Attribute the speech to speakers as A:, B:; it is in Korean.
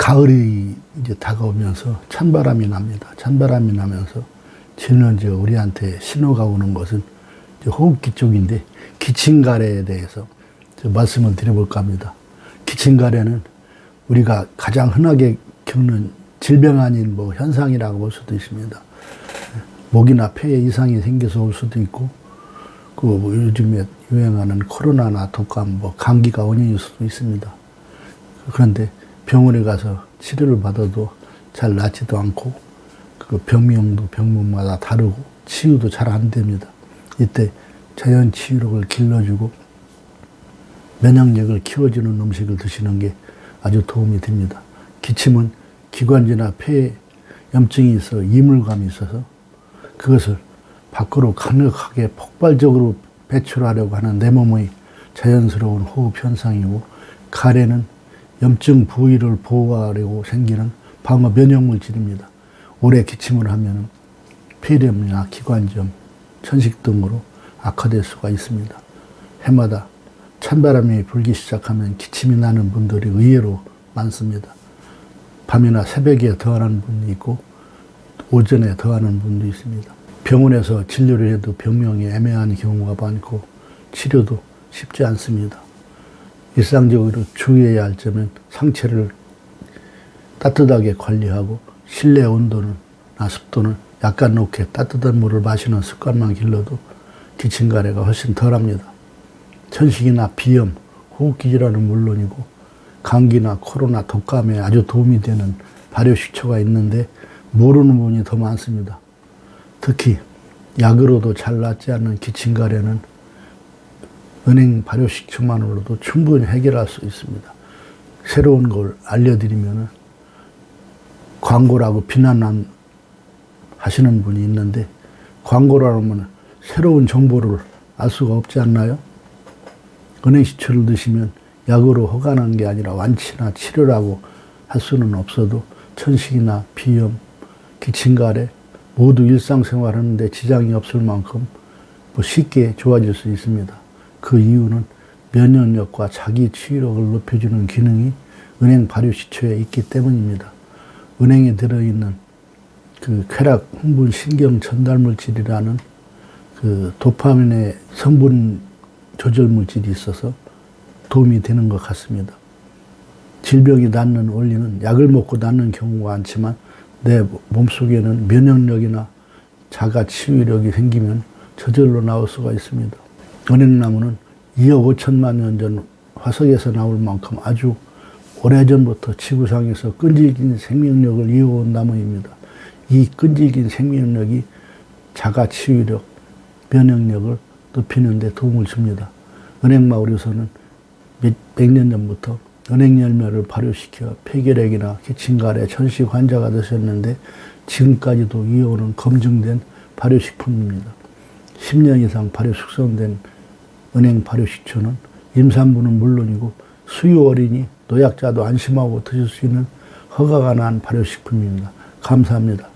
A: 가을이 이제 다가오면서 찬바람이 납니다. 찬바람이 나면서 저는 우리한테 신호가 오는 것은 호흡기 쪽인데, 기침가래에 대해서 말씀을 드려볼까 합니다. 기침가래는 우리가 가장 흔하게 겪는 질병 아닌 현상이라고 볼 수도 있습니다. 목이나 폐에 이상이 생겨서 올 수도 있고, 요즘에 유행하는 코로나나 독감, 감기가 원인일 수도 있습니다. 그런데 병원에 가서 치료를 받아도 잘 낫지도 않고, 병명도 병문마다 다르고 치유도 잘 안 됩니다. 이때 자연 치유력을 길러주고 면역력을 키워주는 음식을 드시는 게 아주 도움이 됩니다. 기침은 기관지나 폐에 염증이 있어 이물감이 있어서 그것을 밖으로 강력하게 폭발적으로 배출하려고 하는 내 몸의 자연스러운 호흡 현상이고, 가래는 염증 부위를 보호하려고 생기는 방어 면역 물질입니다. 오래 기침을 하면 폐렴이나 기관지염, 천식 등으로 악화될 수가 있습니다. 해마다 찬바람이 불기 시작하면 기침이 나는 분들이 의외로 많습니다. 밤이나 새벽에 더하는 분이 있고 오전에 더하는 분도 있습니다. 병원에서 진료를 해도 병명이 애매한 경우가 많고 치료도 쉽지 않습니다. 일상적으로 주의해야 할 점은 상체를 따뜻하게 관리하고 실내 온도나 습도는 약간 높게 따뜻한 물을 마시는 습관만 길러도 기침가래가 훨씬 덜합니다. 천식이나 비염, 호흡기 질환은 물론이고 감기나 코로나, 독감에 아주 도움이 되는 발효식초가 있는데 모르는 분이 더 많습니다. 특히 약으로도 잘 낫지 않는 기침가래는 은행 발효식초만으로도 충분히 해결할 수 있습니다. 새로운 걸 알려드리면 광고라고 비난 하시는 분이 있는데, 광고라면 새로운 정보를 알 수가 없지 않나요? 은행식초를 드시면 약으로 허가난 게 아니라 완치나 치료라고 할 수는 없어도 천식이나 비염, 기침가래 모두 일상생활하는데 지장이 없을 만큼 쉽게 좋아질 수 있습니다. 그 이유는 면역력과 자기 치유력을 높여주는 기능이 은행 발효식초에 있기 때문입니다. 은행에 들어있는 쾌락 흥분 신경 전달 물질이라는 도파민의 성분 조절 물질이 있어서 도움이 되는 것 같습니다. 질병이 낫는 원리는 약을 먹고 낫는 경우가 많지만 내 몸속에는 면역력이나 자가 치유력이 생기면 저절로 나올 수가 있습니다. 은행나무는 2억 5천만 년 전 화석에서 나올 만큼 아주 오래전부터 지구상에서 끈질긴 생명력을 이어온 나무입니다. 이 끈질긴 생명력이 자가 치유력, 면역력을 높이는 데 도움을 줍니다. 은행마을에서는 몇 년 전부터 은행열매를 발효시켜 폐결핵이나 기침가래, 천식 환자가 되셨는데 지금까지도 이어오는 검증된 발효식품입니다. 10년 이상 발효 숙성된 은행 발효식초는 임산부는 물론이고 수유 어린이, 노약자도 안심하고 드실 수 있는 허가가 난 발효식품입니다. 감사합니다.